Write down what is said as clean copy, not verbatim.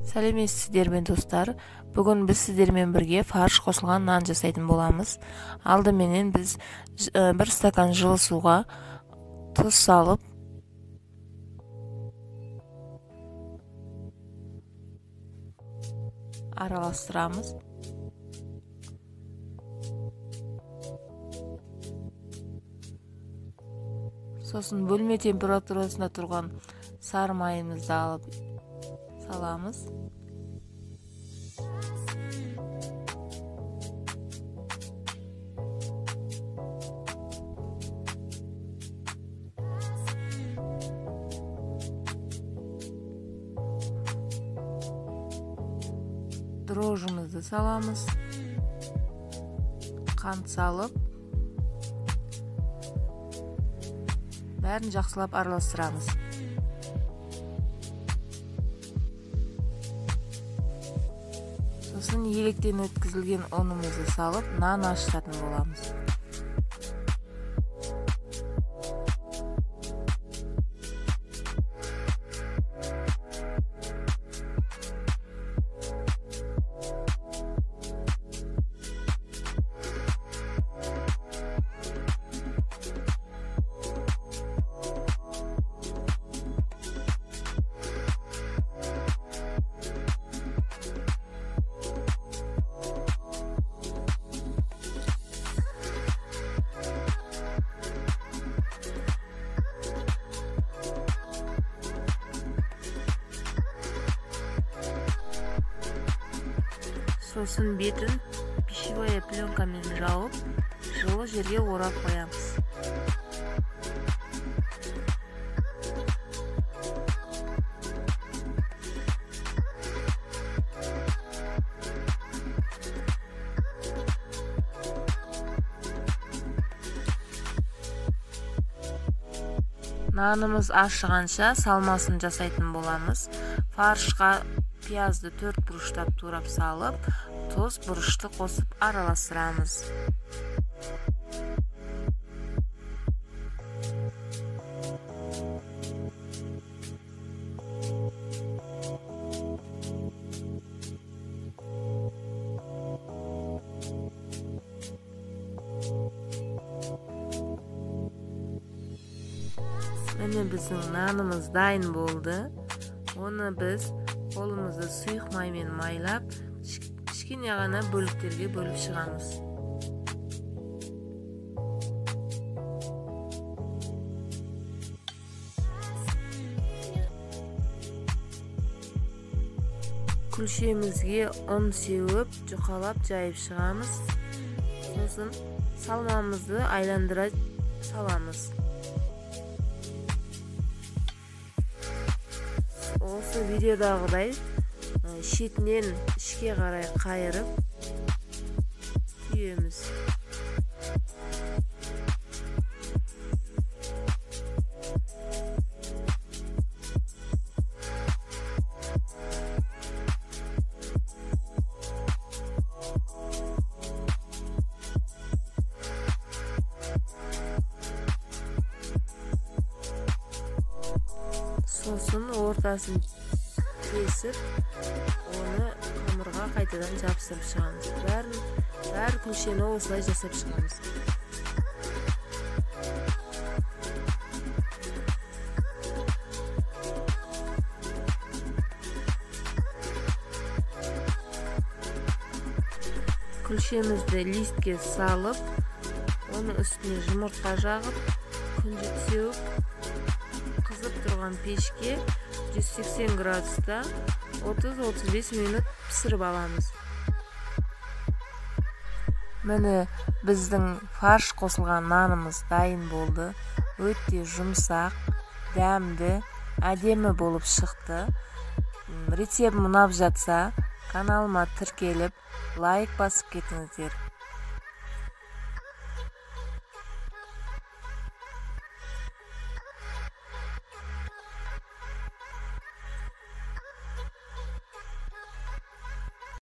Сәлеметсіздерме достар. Бүгін біз сіздермен бірге фарш қосылған нан жасайтын боламыз. Алдыменен біз 1 стакан жылы суға тұз салып, араластырамыз. Сосын бөлме температурасында тұрған сары майымызды алып саламыз. Дрожжымызды саламыз. Қант салып, бәрін жақсылап араластырамыз. Сосын електен өткізілген ұнымызды салып, нан ашытатын боламыз. Сосын бетін пищевая пленкамен жауып, жылы жерге орап қоямыз. Нанымыз ашығанша салмасын жасайтын боламыз. Фаршқа пиязды 4 бұрыштап турап салып, тұз бұрышты қосып араластырамыз. Міне біздің нанымыз дайын болды. Оны біз қолымызды сұйық маймен майлап, кішкене ғана бөліктерге бөліп шығамыз. Күлшемізге ұн сеуіп, жұқалап жайып шығамыз. Сосын салмамызды айландыра саламыз. Осы видеодағыдай шетінен ішке қарай қайырып түйеміз. Сосын ортасын кесіп, оны қамырға қайтадан жабыстырып шығамыз. Бәр күлшені осылай жасап шығамыз. Күлшемізді листке салып, оның үстіне жұмыртқа жағып, күнжіт сеуіп, қызып тұрған пешке 180 градуста 30-35 минут пісіріп аламыз. Міне біздің фарш қосылған нанымыз дайын болды. Өте жұмсақ, дәмді, әдемі болып шықты. Рецептім ұнап жатса, каналыма тіркеліп, лайк басып кетіңіздер.